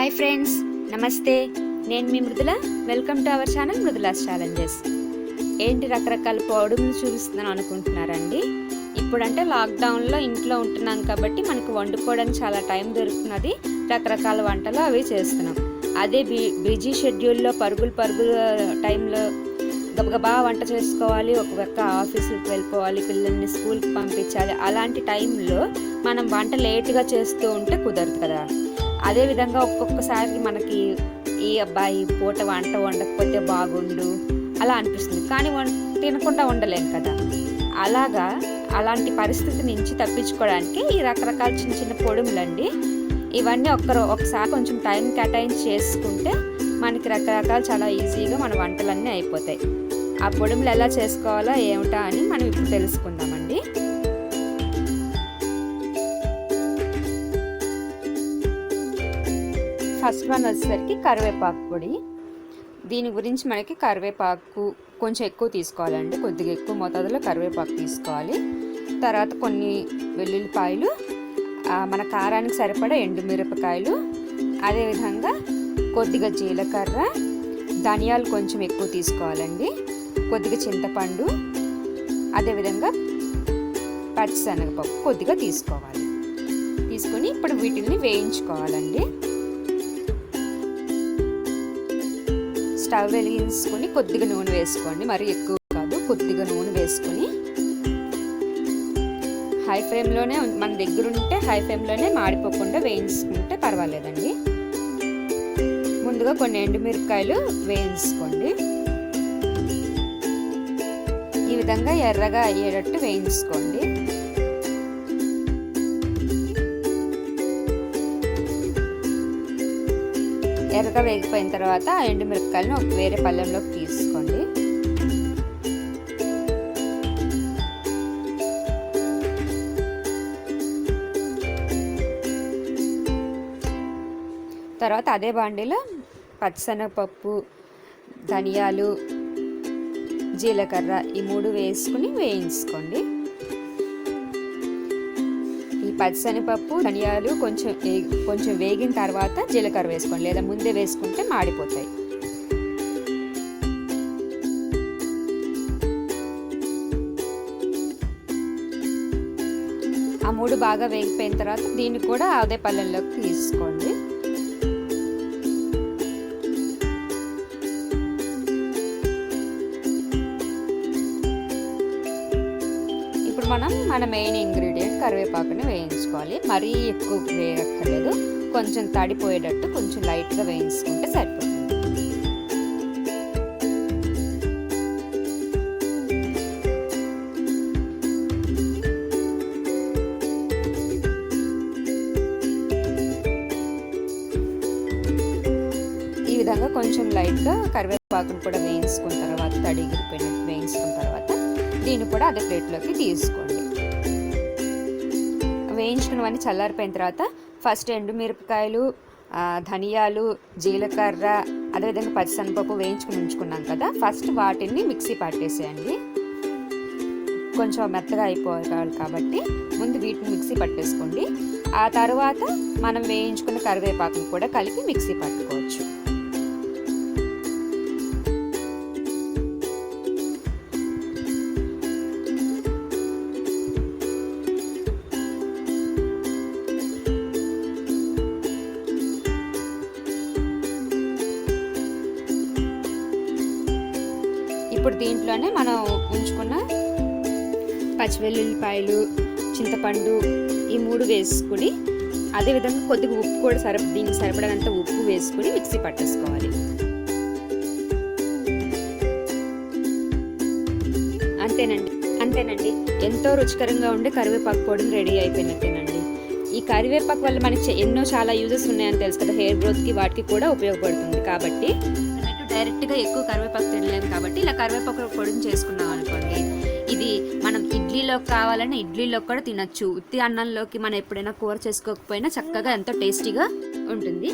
Hi friends, నమస్తే. నేను మీ Mridula. Welcome to our channel మృదులాschallenges. ఏంటి రకరకాల పొడుములు చూపిస్తున్నాను అనుకుంటున్నారండి? ఇప్పుడంటే లాక్డౌన్లో ఇంట్లో ఉంటున్నాం కాబట్టి మనకు వండుకోవడానికి చాలా టైం దొరుకుతున్నది. రకరకాల వంటలు అవి చేస్తున్నాం. అదే బిజీ షెడ్యూల్లో పరుగులు టైంలో గబగబా వంట చేసుకోవాలి, ఒక పక్క ఆఫీసులకు వెళ్ళిపోవాలి, పిల్లల్ని స్కూల్కి పంపించాలి. అలాంటి టైంలో మనం వంట లేటుగా చేస్తూ ఉంటే కుదరదు కదా. అదేవిధంగా ఒక్కొక్కసారి మనకి ఈ అబ్బాయి పూట వంట వండకపోతే బాగుండు అలా అనిపిస్తుంది, కానీ తినకుండా ఉండలేం కదా. అలాంటి పరిస్థితి నుంచి తప్పించుకోవడానికి ఈ రకరకాల చిన్న చిన్న పొడుములండి. ఇవన్నీ ఒకసారి కొంచెం టైం కేటాయించి చేసుకుంటే మనకి రకరకాలు చాలా ఈజీగా మన వంటలన్నీ అయిపోతాయి. ఆ పొడుములు ఎలా చేసుకోవాలో ఏమిటా అని మనం ఇప్పుడు తెలుసుకుందామండి. ఫస్ట్ వన్ వచ్చేసరికి కరివేపాకు పొడి. దీని గురించి మనకి కరివేపాకు కొంచెం ఎక్కువ తీసుకోవాలండి, కొద్దిగా ఎక్కువ మోతాదులో కరివేపాకు తీసుకోవాలి. తర్వాత కొన్ని వెల్లుల్లిపాయలు, మన కారానికి సరిపడా ఎండుమిరపకాయలు, అదేవిధంగా కొద్దిగా జీలకర్ర, ధనియాలు కొంచెం ఎక్కువ తీసుకోవాలండి, కొద్దిగా చింతపండు, అదేవిధంగా పచ్చిశనగపప్పు కొద్దిగా తీసుకొని ఇప్పుడు వీటిని వేయించుకోవాలండి. స్టవ్ వెలిగించుకొని కొద్దిగా నూనె వేసుకోండి, మరీ ఎక్కువ కాదు, కొద్దిగా నూనె వేసుకొని హై ఫ్లేమ్లోనే మన దగ్గర ఉంటే హై ఫ్లేమ్లోనే మాడిపోకుండా వేయించుకుంటే పర్వాలేదండి. ముందుగా కొన్ని ఎండుమిరపకాయలు వేయించుకోండి. ఈ విధంగా ఎర్రగా అయ్యేటట్టు వేయించుకోండి. ఎర్రగా వేగిపోయిన తర్వాత ఆ ఎండుమిరపకాయలను ఒక వేరే పళ్ళెంలోకి తీసుకోండి. తర్వాత అదే బాండీలో పచ్చిశనగపప్పు, ధనియాలు, జీలకర్ర ఈ 3 వేసుకుని వేయించుకోండి. ఈ పచ్చిశనగపప్పు, ధనియాలు కొంచెం వేగిన తర్వాత జీలకర్ర వేసుకోండి, లేదా ముందే వేసుకుంటే మాడిపోతాయి. ఆ 3 బాగా వేగిపోయిన తర్వాత దీన్ని కూడా అదే పళ్ళెంలోకి తీసుకోండి. మన మెయిన్ ఇంగ్రీడియంట్ కరివేపాకుని వేయించుకోవాలి. మరీ ఎక్కువ వేయక్కర్లేదు, కొంచెం తడిపోయేటట్టు కొంచెం లైట్గా వేయించుకుంటే సరిపోతుంది. ఈ విధంగా కొంచెం లైట్గా కరివేపాకును కూడా వేయించుకున్న తర్వాత, తడిగిపోయినట్టు వేయించుకున్న తర్వాత దీన్ని కూడా అదే ప్లేట్లోకి తీసుకోండి. వేయించుకున్నవన్నీ చల్లారిపోయిన తర్వాత ఫస్ట్ ఎండుమిరపకాయలు, ధనియాలు, జీలకర్ర, అదేవిధంగా పచ్చిశనగపప్పు వేయించుకుని ఉంచుకున్నాం కదా, ఫస్ట్ వాటిని మిక్సీ పట్టేసేయండి. కొంచెం మెత్తగా అయిపోవాలి కాబట్టి ముందు వీటిని మిక్సీ పట్టేసుకోండి. ఆ తర్వాత మనం వేయించుకున్న కరివేపాకుని కూడా కలిపి మిక్సీ పట్టుకోవచ్చు. ఇప్పుడు దీంట్లోనే మనం ఉంచుకున్న పచ్చివెల్లుల్లిపాయలు, చింతపండు ఈ 3 వేసుకుని, అదేవిధంగా కొద్దిగా ఉప్పు కూడా దీనికి సరిపడినంత ఉప్పు వేసుకుని మిక్సీ పట్టేసుకోవాలి. అంతేనండి, ఎంతో రుచికరంగా ఉండే కరివేపాకు పొడి రెడీ అయిపోయినట్టేనండి. ఈ కరివేపాకు వల్ల మనకి చాలా యూజెస్ ఉన్నాయని తెలుసు కదా. హెయిర్ గ్రోత్కి వాటికి కూడా ఉపయోగపడుతుంది. కాబట్టి డైరెక్ట్గా ఎక్కువ కరివేపాకు తినలేము కాబట్టి ఇలా కరివేపాకు పొడిని చేసుకున్నాం అనుకోండి, ఇది మనం ఇడ్లీలోకి కావాలని ఇడ్లీలోకి కూడా తినచ్చు. ఉత్తి అన్నంలోకి మనం ఎప్పుడైనా కూర చేసుకోకపోయినా చక్కగా ఎంతో టేస్టీగా ఉంటుంది.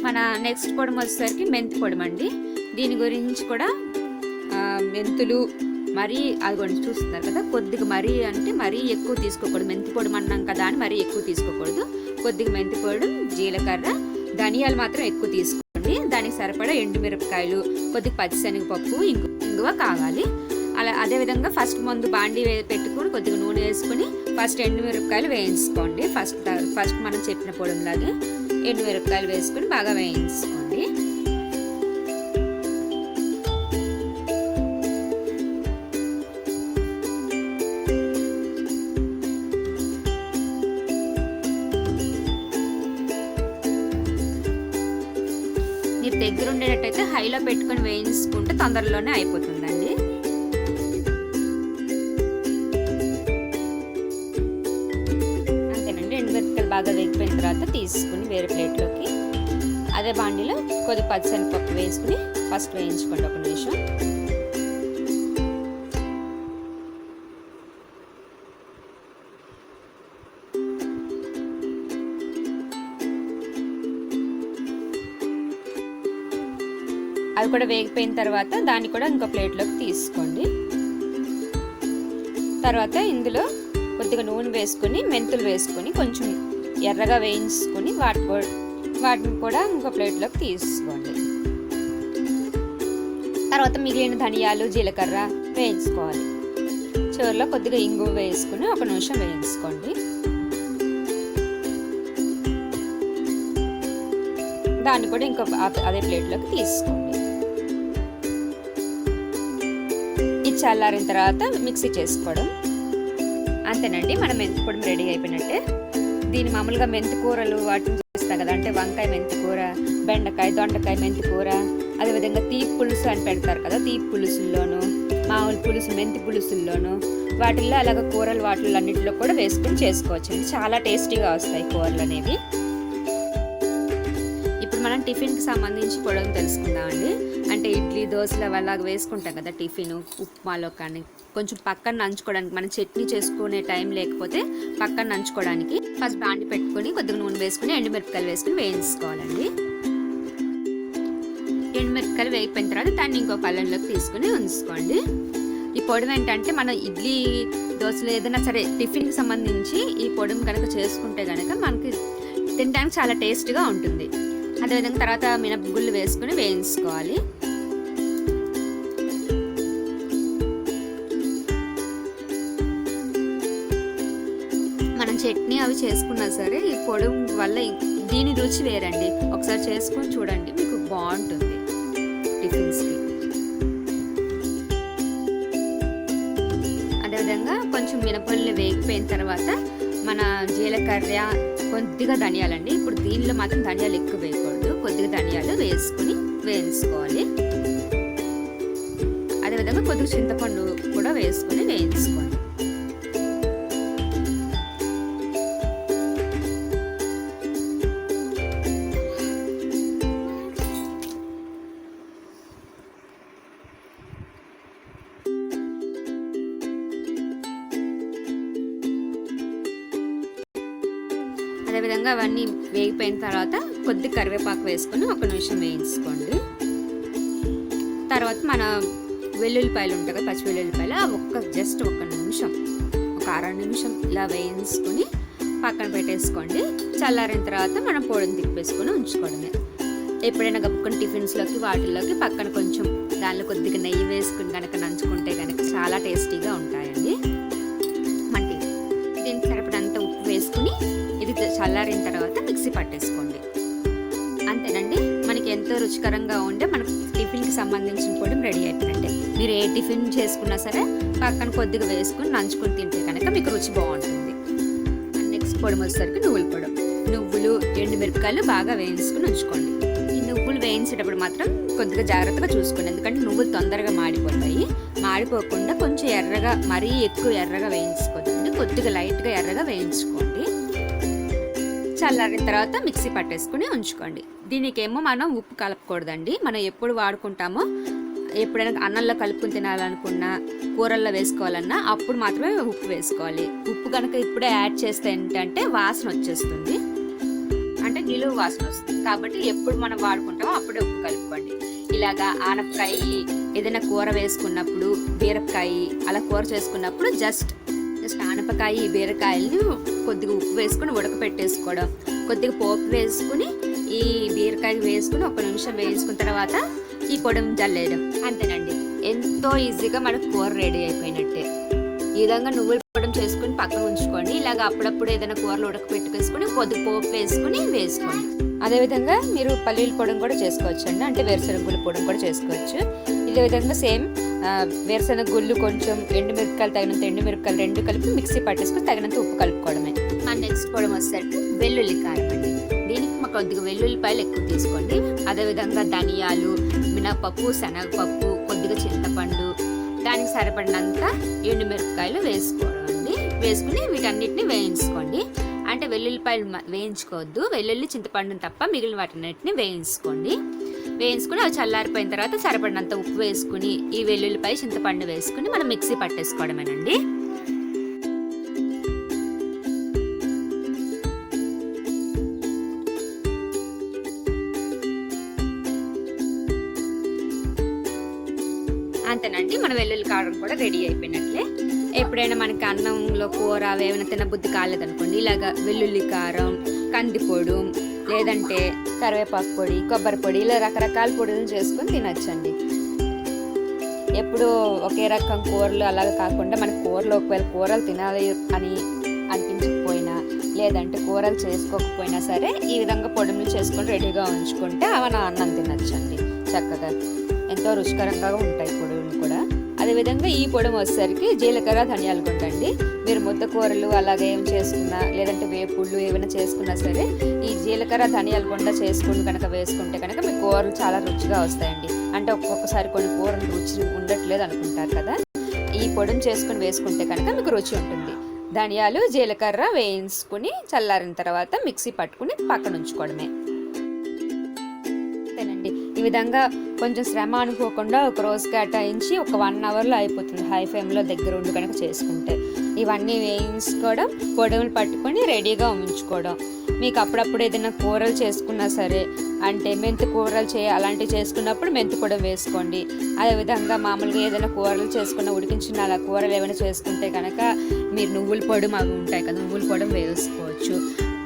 మన నెక్స్ట్ పొడి వచ్చేసరికి మెంతి పొడి అండి. దీని గురించి కూడా మెంతులు మరీ అది చూస్తున్నారు కదా, కొద్దిగా మరీ ఎక్కువ తీసుకోకూడదు. మెంతి పొడి అన్నాం కదా అని మరీ ఎక్కువ తీసుకోకూడదు. కొద్దిగా మెంతి పొడి, జీలకర్ర, ధనియాలు మాత్రం ఎక్కువ తీసుకోండి. దానికి సరిపడా ఎండుమిరపకాయలు, కొద్దిగా పచ్చిశనగపప్పు, ఇంగువ కావాలి. అదేవిధంగా ఫస్ట్ ముందు బాండీ పెట్టుకుని కొద్దిగా నూనె వేసుకుని ఫస్ట్ ఎండుమిరపకాయలు వేయించుకోండి. ఫస్ట్ మనం చెప్పిన పొడంలాగే ఎండుమిరపకాయలు వేసుకుని బాగా వేయించుకోండి. మీరు దగ్గర ఉండేటట్టయితే హైలో పెట్టుకొని వేయించుకుంటే తొందరలోనే అయిపోతుందండి. అంతేనండి. ఎండుమిరపకాయలు బాగా వేగిపోయిన తర్వాత తీసుకుని వేరే ప్లేట్లోకి అదే బాండీలో కొద్దిగా పచ్చిశనగపప్పు వేసుకుని ఫస్ట్ వేయించుకోండి 1 నిమిషం. అవి కూడా వేగిపోయిన తర్వాత దాన్ని కూడా ఇంకో ప్లేట్లోకి తీసుకోండి. తర్వాత ఇందులో కొద్దిగా నూనె వేసుకొని మెంతులు వేసుకొని కొంచెం ఎర్రగా వేయించుకొని వాటిని కూడా ఇంకో ప్లేట్లోకి తీసుకోండి. తర్వాత మిగిలిన ధనియాలు, జీలకర్ర వేయించుకోవాలి. చివరిలో కొద్దిగా ఇంగువ వేసుకుని 1 నిమిషం వేయించుకోండి. దాన్ని కూడా ఇంకో అదే ప్లేట్లోకి తీసుకోండి. ఇది చల్లారిన తర్వాత మిక్సీ చేసుకోవడం. అంతేనండి, మన మెంతి పొడి రెడీ అయిపోయినట్టే. దీన్ని మామూలుగా మెంతి కూరలు వాటిని చేస్తాం కదా, అంటే వంకాయ మెంతి కూర, బెండకాయ, దొండకాయ మెంతి కూర, అదేవిధంగా తీపి పులుసు అని పెడతారు కదా, తీపి పులుసుల్లోను, మామూలు పులుసు, మెంతి పులుసుల్లోను, వాటిల్లో అలాగ కూరలు వాటిల్లో అన్నింటిలో కూడా వేసుకుని చేసుకోవచ్చు. చాలా టేస్టీగా వస్తాయి కూరలు అనేవి. ఇప్పుడు మనం టిఫిన్కి సంబంధించి పొడవు తెలుసుకుందామండి. అంటే ఇడ్లీ, దోశలు అలాగ వేసుకుంటాం కదా టిఫిన్, ఉప్మాలో కానీ కొంచెం పక్కన నంచుకోవడానికి, మనం చట్నీ చేసుకునే టైం లేకపోతే పక్కన నంచుకోవడానికి ఫస్ట్ బాండి పెట్టుకొని కొద్దిగా నూనె వేసుకుని ఎండుమిరపకాయలు వేసుకుని వేయించుకోవాలండి. ఎండుమిరపకాయలు వేగిపోయిన తర్వాత దాన్ని ఇంకో పళ్ళెంలోకి తీసుకుని ఉంచుకోండి. ఈ పొడి ఏంటంటే మనం ఇడ్లీ, దోశలు ఏదైనా సరే టిఫిన్కి సంబంధించి ఈ పొడి కనుక చేసుకుంటే కనుక మనకి తినడానికి చాలా టేస్ట్గా ఉంటుంది. అదేవిధంగా తర్వాత మినపగుళ్ళు వేసుకుని వేయించుకోవాలి. మనం చట్నీ అవి చేసుకున్నా సరే ఈ పొడి వల్ల దీని రుచి వేరండి. ఒకసారి చేసుకొని చూడండి, మీకు బాగుంటుంది టిఫిన్స్కి. అదేవిధంగా కొంచెం మినపగుళ్ళు వేగిపోయిన తర్వాత మన జీలకర్ర, కొద్దిగా ధనియాలండి. ఇప్పుడు దీనిలో మాత్రం ధనియాలు ఎక్కువ వేయకూడదు, కొద్దిగా ధనియాలు వేసుకుని వేయించుకోవాలి. అదేవిధంగా కొద్దిగా చింతపండు కూడా వేసుకుని వేయించుకోవాలి. అదేవిధంగా అవన్నీ వేగిపోయిన తర్వాత కొద్ది కరివేపాకు వేసుకొని 1 నిమిషం వేయించుకోండి. తర్వాత మన వెల్లుల్లిపాయలు ఉంటాయి కదా, పచ్చి వెల్లుల్లిపాయలు, జస్ట్ 1 నిమిషం, ఒక 1/2 నిమిషం ఇలా వేయించుకొని పక్కన పెట్టేసుకోండి. చల్లారిన తర్వాత మనం పొడిని తిప్పేసుకొని ఉంచుకోవడమే. ఎప్పుడైనా గప్పుకొని టిఫిన్స్లోకి వాటిల్లోకి పక్కన కొంచెం దానిలో కొద్దిగా నెయ్యి వేసుకుని కనుక నంచుకుంటే కనుక చాలా టేస్టీగా ఉంటాయండి. మంటి దీనికి సరిపడంత ఉప్పు వేసుకుని ఇది చల్లారిన తర్వాత మిక్సీ పట్టేసుకోండి. అంతేనండి, మనకి ఎంతో రుచికరంగా ఉండే మన టిఫిన్కి సంబంధించిన పొడి రెడీ అయిపోయినట్టే. మీరు ఏ టిఫిన్ చేసుకున్నా సరే పక్కన కొద్దిగా వేసుకుని నంచుకొని తింటే కనుక మీకు రుచి బాగుంటుంది. నెక్స్ట్ పొడి వచ్చేసరికి నువ్వుల పొడి. నువ్వులు, ఎండుమిరపకాయలు బాగా వేయించుకుని ఉంచుకోండి. ఈ నువ్వులు వేయించేటప్పుడు మాత్రం కొద్దిగా జాగ్రత్తగా చూసుకోండి, ఎందుకంటే నువ్వులు తొందరగా మాడిపోతాయి. మాడిపోకుండా కొంచెం ఎర్రగా, మరీ ఎక్కువ ఎర్రగా వేయించుకోవద్దండి, కొద్దిగా లైట్గా ఎర్రగా వేయించుకోండి. చల్లారిన తర్వాత మిక్సీ పట్టేసుకుని ఉంచుకోండి. దీనికేమో మనం ఉప్పు కలపకూడదండి. మనం ఎప్పుడు వాడుకుంటామో, ఎప్పుడైనా అన్నంలో కలుపుకుని తినాలనుకున్నా, కూరల్లో వేసుకోవాలన్నా అప్పుడు మాత్రమే ఉప్పు వేసుకోవాలి. ఉప్పు కనుక ఇప్పుడే యాడ్ చేస్తే ఏంటంటే వాసన వచ్చేస్తుంది, అంటే నిలువ వాసన వస్తుంది. కాబట్టి ఎప్పుడు మనం వాడుకుంటామో అప్పుడే ఉప్పు కలుపుకోండి. ఇలాగా ఆనపకాయ ఏదైనా కూర వేసుకున్నప్పుడు, బీరకాయ అలా కూర చేసుకున్నప్పుడు జస్ట్ ఆనపకాయ, బీరకాయలని కొద్దిగా ఉప్పు వేసుకుని ఉడకపెట్టేసుకోవడం, కొద్దిగా పోపు వేసుకుని ఈ ఈ బీరకాయ వేసుకుని 1 నిమిషం వేయించుకున్న తర్వాత ఈ పొడిని జల్లేయడం. అంతేనండి, ఎంతో ఈజీగా మనకు కూర రెడీ అయిపోయినట్టే. ఈ విధంగా నువ్వుల పొడి చేసుకుని పక్కన ఉంచుకోండి. ఇలాగ అప్పుడప్పుడు ఏదైనా కూరలు ఉడకపెట్టుకేసుకుని కొద్దిగా పోపు వేసుకోండి. అదేవిధంగా మీరు పల్లీల పొడిని కూడా చేసుకోవచ్చు అండి, అంటే వేరుశనగ గుళ్ళు పొడిని కూడా చేసుకోవచ్చు. ఇదే విధంగా సేమ్ వేరుశనగ గుళ్ళు కొంచెం ఎండుమిరపకాయలు తగినంత ఎండుమిరపకాయలు 2 కలిపి మిక్సీ పట్టేసుకుని తగినంత ఉప్పు కలుపుకోవడమే. మన నెక్స్ట్ పొడి వచ్చేసరికి వెల్లుల్లి కారం అండి. దీనికి మాకు కొద్దిగా వెల్లుల్లిపాయలు ఎక్కువ తీసుకోండి. అదేవిధంగా ధనియాలు, మినపప్పు, శనగపప్పు, కొద్దిగా చింతపండు, దానికి సరిపడినంత ఎండుమిరపకాయలు వేసుకుని వీటన్నిటిని వేయించుకోండి. అంటే వెల్లుల్లిపాయలు వేయించుకోవద్దు, వెల్లుల్లి చింతపండుని తప్ప మిగిలిన వాటిన్నిటిని వేయించుకుని అవి చల్లారిపోయిన తర్వాత సరిపడినంత ఉప్పు వేసుకుని ఈ వెల్లుల్లిపాయ చింతపండు వేసుకుని మనం మిక్సీ పట్టేసుకోవడమేనండి. అంతేనండి, మన వెల్లుల్లి కారం కూడా రెడీ అయిపోయినట్లే. ఎప్పుడైనా మనకి అన్నంలో కూర ఏమైనా తినబుద్ధి కాలేదనుకోండి, ఇలాగా వెల్లుల్లి కారం, కందిపొడు, లేదంటే కరివేపాకు పొడి, కొబ్బరి పొడి, ఇలా రకరకాల పొడులను చేసుకొని తినచ్చండి. ఎప్పుడు ఒకే రకం కూరలు అలాగే కాకుండా మన కూరలు ఒకవేళ కూరలు తినాలి అని అనిపించకపోయినా లేదంటే కూరలు చేసుకోకపోయినా సరే ఈ విధంగా పొడులు చేసుకొని రెడీగా ఉంచుకుంటే అవన అన్నం తినచ్చండి. చక్కగా ఎంతో రుచికరంగా ఉంటాయి పొడులు కూడా. అదేవిధంగా ఈ పొడి వచ్చేసరికి జీలకర్ర, ధనియాల గుండ అండి. మీరు ముద్ద కూరలు అలాగే ఏం చేసుకున్నా లేదంటే వేపుళ్ళు ఏమైనా చేసుకున్నా సరే ఈ జీలకర్ర, ధనియాల గుండ చేసుకుని కనుక వేసుకుంటే కనుక మీ కూరలు చాలా రుచిగా వస్తాయండి. అంటే ఒక్కొక్కసారి కొన్ని కూరలు రుచి ఉండట్లేదు అనుకుంటారు కదా, ఈ పొడిని చేసుకుని వేసుకుంటే కనుక మీకు రుచి ఉంటుంది. ధనియాలు, జీలకర్ర వేయించుకుని చల్లారిన తర్వాత మిక్సీ పట్టుకుని పక్కన ఉంచుకోవడమే. ఈ విధంగా కొంచెం శ్రమ అనుకోకుండా ఒక రోజు కేటాయించి ఒక 1 అవర్లో అయిపోతుంది. హై ఫ్లేమ్లో దగ్గర ఉండి కనుక చేసుకుంటే ఇవన్నీ వేయించుకోవడం, పొడవులు పట్టుకొని రెడీగా ఉంచుకోవడం. మీకు అప్పుడప్పుడు ఏదైనా కూరలు చేసుకున్నా సరే, అంటే మెంతి కూరలు అలాంటివి చేసుకున్నప్పుడు మెంతి పొడి వేసుకోండి. అదేవిధంగా మామూలుగా ఏదైనా కూరలు చేసుకున్న ఉడికించిన అలా కూరలు ఏమైనా చేసుకుంటే కనుక మీరు నువ్వుల పొడి అవి ఉంటాయి కదా, నువ్వుల పొడి వేసుకోవచ్చు.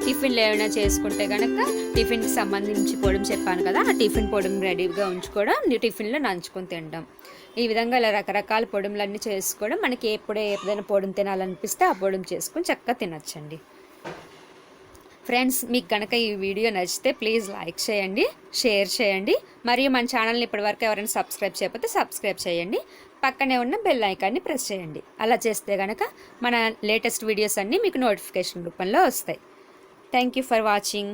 టిఫిన్లు ఏమైనా చేసుకుంటే కనుక టిఫిన్కి సంబంధించి పొడిని చెప్పాను కదా, ఆ టిఫిన్ పొడిని రెడీగా ఉంచుకోవడం, టిఫిన్లో నంచుకొని తినడం. ఈ విధంగా ఇలా రకరకాల పొడుములన్నీ చేసుకోవడం. మనకి ఏదైనా పొడిని తినాలనిపిస్తే ఆ పొడిని చేసుకొని చక్కగా తినచ్చండి. ఫ్రెండ్స్, మీకు కనుక ఈ వీడియో నచ్చితే ప్లీజ్ లైక్ చేయండి, షేర్ చేయండి, మరియు మన ఛానల్ని ఇప్పటివరకు ఎవరైనా సబ్స్క్రైబ్ చేయకపోతే సబ్స్క్రైబ్ చేయండి. పక్కనే ఉన్న బెల్ ఐకాన్ని ప్రెస్ చేయండి. అలా చేస్తే కనుక మన లేటెస్ట్ వీడియోస్ అన్నీ మీకు నోటిఫికేషన్ రూపంలో వస్తాయి. Thank you for watching.